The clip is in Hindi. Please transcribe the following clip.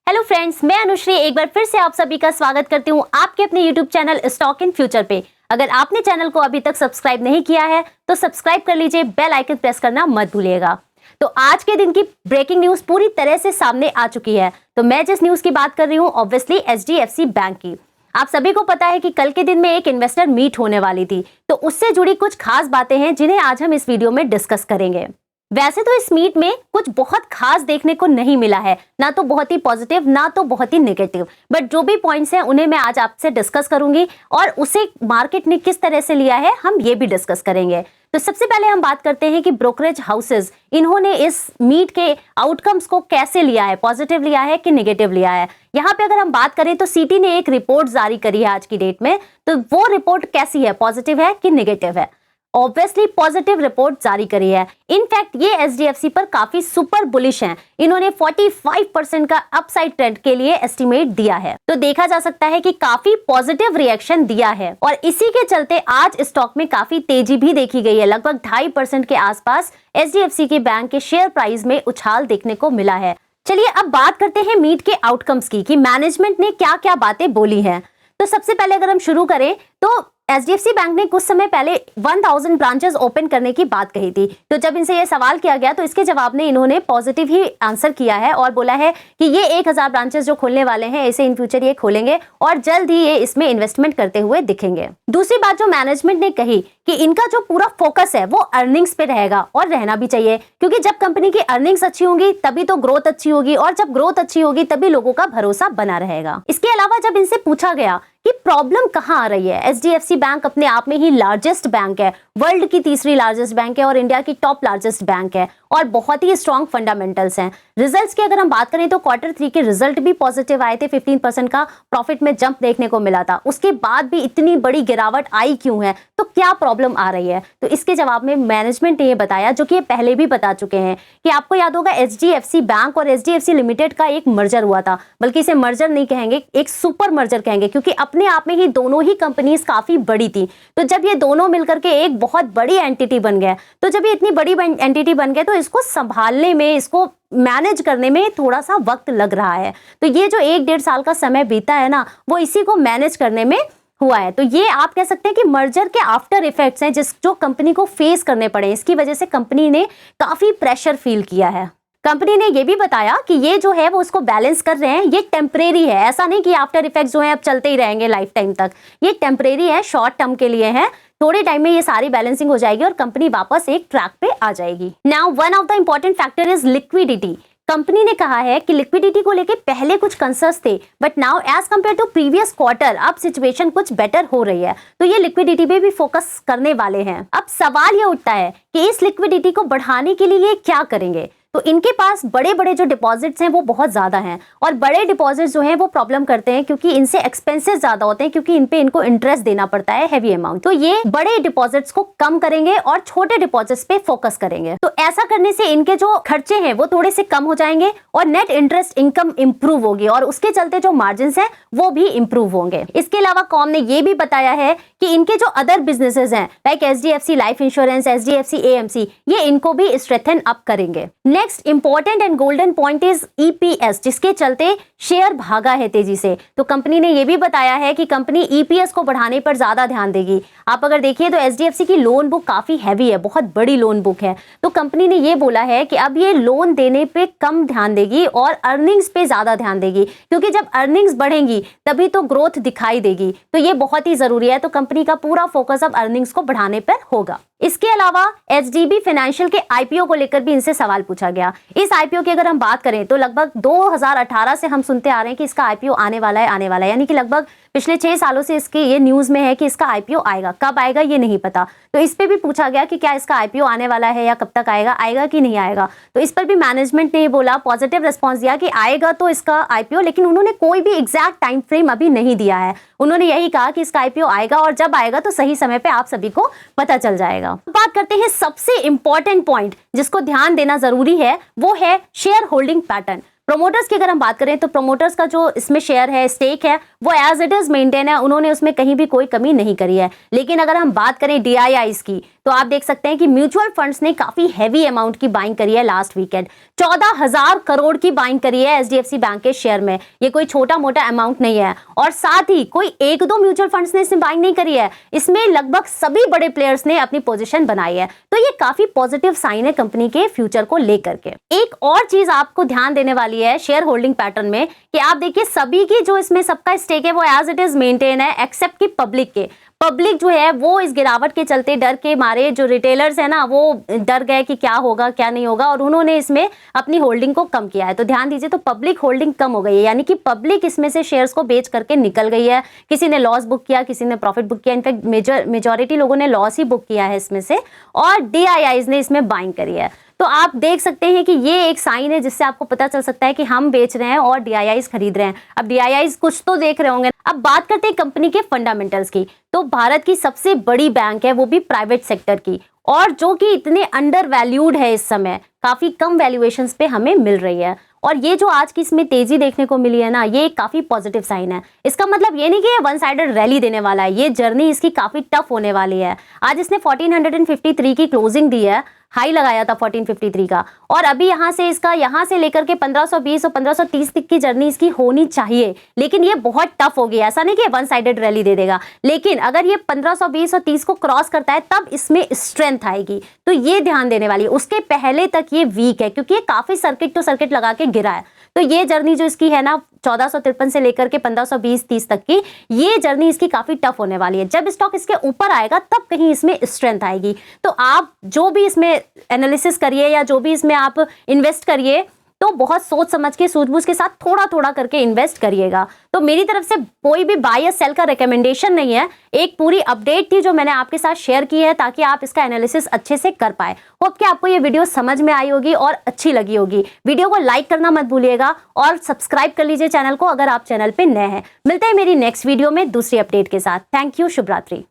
हेलो फ्रेंड्स, मैं अनुश्री एक बार फिर से आप सभी का स्वागत करती हूँ आपके अपने YouTube channel stock in future पे। अगर आपने चैनल को अभी तक सब्सक्राइब नहीं किया है तो सब्सक्राइब कर लीजिए, बेल आइकन प्रेस करना मत भूलिएगा। तो आज के दिन की ब्रेकिंग न्यूज पूरी तरह से सामने आ चुकी है। तो मैं जिस न्यूज की बात कर रही हूँ ऑब्वियसली एचडीएफसी बैंक की। आप सभी को पता है कि कल के दिन में एक इन्वेस्टर मीट होने वाली थी, तो उससे जुड़ी कुछ खास बातें हैं जिन्हें आज हम इस वीडियो में डिस्कस करेंगे। वैसे तो इस मीट में कुछ बहुत खास देखने को नहीं मिला है, ना तो बहुत ही पॉजिटिव ना तो बहुत ही नेगेटिव, बट जो भी पॉइंट्स हैं उन्हें मैं आज आपसे डिस्कस करूंगी और उसे मार्केट ने किस तरह से लिया है हम ये भी डिस्कस करेंगे। तो सबसे पहले हम बात करते हैं कि ब्रोकरेज हाउसेस इन्होंने इस मीट के आउटकम्स को कैसे लिया है, पॉजिटिव लिया है कि नेगेटिव लिया है। यहाँ पे अगर हम बात करें तो सीटी ने एक रिपोर्ट जारी करी है आज की डेट में, तो वो रिपोर्ट कैसी है, पॉजिटिव है कि नेगेटिव है? ऑब्वियसली पॉजिटिव रिपोर्ट जारी करी है। इनफैक्ट ये एचडीएफसी पर काफी सुपर बुलिश हैं। इन्होंने 45% का अपसाइड ट्रेंड के लिए एस्टिमेट दिया है। तो देखा जा सकता है कि काफी पॉजिटिव रिएक्शन दिया है और इसी के चलते आज स्टॉक में काफी तेजी भी देखी गई है। लगभग 2.5% के आसपास एचडीएफसी के बैंक के शेयर प्राइस में उछाल देखने को मिला है। चलिए अब बात करते हैं मीट के आउटकम्स की कि मैनेजमेंट ने क्या क्या बातें बोली हैं। तो सबसे पहले अगर हम शुरू करें तो एचडीएफसी बैंक ने कुछ समय पहले 1000 ब्रांचेस ओपन करने की बात कही थी। तो जब इनसे ये सवाल किया गया तो इसके जवाब में इन्होंने पॉजिटिव ही आंसर किया है और बोला है कि ये 1000 ब्रांचेस जो खोलने वाले हैं इसे इन फ्यूचर ये खोलेंगे और जल्द ही ये इसमें इन्वेस्टमेंट करते हुए दिखेंगे। दूसरी बात जो मैनेजमेंट ने कही कि इनका जो पूरा फोकस है वो अर्निंग्स पे रहेगा और रहना भी चाहिए, क्योंकि जब कंपनी की अर्निंग्स अच्छी होंगी तभी तो ग्रोथ अच्छी होगी और जब ग्रोथ अच्छी होगी तभी लोगों का भरोसा बना रहेगा। इसके अलावा जब इनसे पूछा गया कि प्रॉब्लम कहां आ रही है, एचडीएफसी बैंक अपने आप में ही लार्जेस्ट बैंक है, वर्ल्ड की तीसरी लार्जेस्ट बैंक है और इंडिया की टॉप लार्जेस्ट बैंक है और बहुत ही स्ट्रॉन्ग फंडामेंटल्स हैं। रिजल्ट्स की अगर हम बात करें तो Q3 के रिजल्ट भी पॉजिटिव आए थे, 15% का प्रॉफिट में जंप देखने को मिला था। उसके बाद भी इतनी बड़ी गिरावट आई क्यों है, तो क्या प्रॉब्लम आ रही है? तो इसके जवाब में मैनेजमेंट ने ये बताया, जो कि ये पहले भी बता चुके हैं, कि आपको याद होगा एचडीएफसी बैंक और एचडीएफसी लिमिटेड का एक मर्जर हुआ था, बल्कि इसे मर्जर नहीं कहेंगे, एक सुपर मर्जर कहेंगे, क्योंकि अपने आप में ही दोनों ही कंपनीज काफी बड़ी थी। तो जब ये दोनों मिलकर के एक बहुत बड़ी एंटिटी बन गया, तो जब ये इतनी बड़ी एंटिटी बन गया तो इसको संभालने में, इसको मैनेज करने में थोड़ा सा वक्त लग रहा है। तो ये जो 1-1.5 साल का समय बीता है ना, वो इसी को मैनेज करने में हुआ है। तो ये आप कह सकते हैं कि मर्जर के आफ्टर इफेक्ट्स हैं जो कंपनी को फेस करने पड़े। इसकी वजह से कंपनी ने काफी प्रेशर फील किया है। कंपनी ने ये भी बताया कि ये जो है वो उसको बैलेंस कर रहे हैं, ये टेम्परेरी है, ऐसा नहीं कि आफ्टर इफेक्ट्स जो हैं अब चलते ही रहेंगे लाइफ टाइम तक। ये टेम्परेरी है, शॉर्ट टर्म के लिए है। थोड़े टाइम में ये सारी बैलेंसिंग हो जाएगी और कंपनी वापस एक ट्रैक पे आ जाएगी। Now one of the important factor is liquidity. Company ने कहा है कि लिक्विडिटी को लेके पहले कुछ कंसर्न्स थे, but now as compare to previous quarter अब सिचुएशन कुछ बेटर हो रही है। तो ये लिक्विडिटी पे भी फोकस करने वाले हैं। अब सवाल ये उठता है कि इस लिक्विडिटी को बढ़ाने के लिए ये क्या करेंगे। तो इनके पास बड़े बड़े जो डिपॉजिट्स हैं वो बहुत ज्यादा हैं और बड़े डिपॉजिट्स जो हैं वो प्रॉब्लम करते हैं, क्योंकि इनसे एक्सपेंसेस ज्यादा होते हैं, क्योंकि इन पे इनको इंटरेस्ट देना पड़ता है हैवी अमाउंट। तो ये बड़े डिपॉजिट्स को कम करेंगे और छोटे डिपॉजिट्स पे फोकस करेंगे। तो ऐसा करने से इनके जो खर्चे हैं वो थोड़े से कम हो जाएंगे और नेट इंटरेस्ट इनकम इंप्रूव होगी और उसके चलते जो मार्जिन है वो भी इंप्रूव होंगे। इसके अलावा कॉम ने ये भी बताया है कि इनके जो अदर बिजनेसेस हैं like HDFC life insurance, HDFC AMC, ये इनको भी स्ट्रेंथन अप करेंगे। Next important and golden point is EPS, जिसके चलते शेयर भागा है तेजी से। तो कंपनी ने यह भी बताया है कि कंपनी ईपीएस को बढ़ाने पर ज्यादा ध्यान देगी। आप अगर देखिए तो एचडीएफसी की लोन बुक काफी हैवी है, बहुत बड़ी लोन बुक है। तो कंपनी ने ये बोला है कि अब ये लोन देने पे कम ध्यान देगी और अर्निंग्स पे ज्यादा ध्यान देगी, क्योंकि जब अर्निंग्स बढ़ेंगी तभी तो ग्रोथ दिखाई देगी। तो ये बहुत ही जरूरी है। तो कंपनी का पूरा फोकस अब अर्निंग्स को बढ़ाने पर होगा। इसके अलावा एचडीबी फाइनेंशियल के आईपीओ को लेकर भी इनसे सवाल पूछा गया। इस आईपीओ की अगर हम बात करें तो लगभग 2018 से हम सुनते आ रहे हैं कि इसका आईपीओ आने वाला है, यानी कि लगभग पिछले 6 सालों से इसके ये न्यूज में है कि इसका आईपीओ आएगा। कब आएगा ये नहीं पता। तो इस पे भी पूछा गया कि क्या इसका आईपीओ आने वाला है या कब तक आएगा कि नहीं आएगा। तो इस पर भी मैनेजमेंट ने ये बोला, पॉजिटिव रिस्पॉन्स दिया कि आएगा तो इसका आईपीओ, लेकिन उन्होंने कोई भी एग्जैक्ट टाइम फ्रेम अभी नहीं दिया है। उन्होंने यही कहा कि इसका आईपीओ आएगा और जब आएगा तो सही समय पे आप सभी को पता चल जाएगा। बात करते हैं सबसे इंपॉर्टेंट पॉइंट जिसको ध्यान देना जरूरी है, वो है शेयर होल्डिंग पैटर्न। प्रोमोटर्स की अगर हम बात करें तो प्रोमोटर्स का जो इसमें शेयर है, स्टेक है, वो एज इट इज मेंटेन है। उन्होंने उसमें कहीं भी कोई कमी नहीं करी है। लेकिन अगर हम बात करें डीआईआईस की तो आप देख सकते हैं कि म्यूचुअल फंड्स ने काफी हैवी अमाउंट की बाइंग करी है लास्ट वीकेंड। 14,000 करोड़ की बाइंग करी है एचडीएफसी बैंक के शेयर में। ये कोई छोटा मोटा अमाउंट नहीं है। और साथ ही कोई एक दो म्यूचुअल फंड्स ने इसमें बाइंग नहीं करी है, इसमें लगभग सभी बड़े प्लेयर्स ने अपनी पोजीशन बनाई है। तो ये काफी पॉजिटिव साइन है कंपनी के फ्यूचर को लेकर के। एक और चीज आपको ध्यान देने वाली है शेयर होल्डिंग पैटर्न में कि आप देखिए सभी की जो इसमें सबका स्टेक है वो एज इट इज मेंटेन है, एक्सेप्ट कि पब्लिक के। पब्लिक जो है वो इस गिरावट के चलते डर के मारे, जो रिटेलर्स है ना वो डर गए कि क्या होगा क्या नहीं होगा, और उन्होंने इसमें अपनी होल्डिंग को कम किया है। तो ध्यान दीजिए, तो पब्लिक होल्डिंग कम हो गई है, यानी कि पब्लिक इसमें से शेयर्स को बेच करके निकल गई है। किसी ने लॉस बुक किया, किसी ने प्रॉफिट बुक किया, इनफैक्ट मेजॉरिटी लोगों ने लॉस ही बुक किया है इसमें से, और डीआईआईज ने इसमें बाइंग करी है। तो आप देख सकते हैं कि ये एक साइन है जिससे आपको पता चल सकता है कि हम बेच रहे हैं और डीआईआईज खरीद रहे हैं। अब डीआईआईज कुछ तो देख रहे होंगे। अब बात करते हैं कंपनी के फंडामेंटल्स की। तो भारत की सबसे बड़ी बैंक है, वो भी प्राइवेट सेक्टर की, और जो कि इतने अंडर वैल्यूड है इस समय, काफी कम वैल्यूएशंस पे हमें मिल रही है। और ये जो आज की इसमें तेजी देखने को मिली है ना, ये एक काफी पॉजिटिव साइन है। इसका मतलब ये नहीं कि ये वन साइडेड रैली देने वाला है, ये जर्नी इसकी काफी टफ होने वाली है। आज इसने 1453 की क्लोजिंग दी है, हाई लगाया था 1453 का, और अभी यहाँ से लेकर के 1520 और 1530 तक की जर्नी इसकी होनी चाहिए। लेकिन ये बहुत टफ हो गया, ऐसा नहीं कि वन साइडेड रैली दे देगा, लेकिन अगर ये 1520 और 30 को क्रॉस करता है तब इसमें स्ट्रेंथ आएगी। तो ये ध्यान देने वाली है। उसके पहले तक ये वीक है क्योंकि ये काफी सर्किट टू सर्किट लगा के गिरा है। तो ये जर्नी जो इसकी है ना 1453 से लेकर के 1520-30 तक की, ये जर्नी इसकी काफी टफ होने वाली है। जब स्टॉक इसके ऊपर आएगा तब कहीं इसमें स्ट्रेंथ आएगी। तो आप जो भी इसमें एनालिसिस करिए या जो भी इसमें आप इन्वेस्ट करिए, तो बहुत सोच समझ के सूझबूझ के साथ थोड़ा थोड़ा करके इन्वेस्ट करिएगा। तो मेरी तरफ से कोई भी बाय या सेल का रिकमेंडेशन नहीं है, एक पूरी अपडेट थी जो मैंने आपके साथ शेयर की है ताकि आप इसका एनालिसिस अच्छे से कर पाए। होप कि आपको ये वीडियो समझ में आई होगी और अच्छी लगी होगी। वीडियो को लाइक करना मत भूलिएगा और सब्सक्राइब कर लीजिए चैनल को अगर आप चैनल पे नए हैं। मिलते हैं मेरी नेक्स्ट वीडियो में दूसरी अपडेट के साथ। थैंक यू, शुभ रात्रि।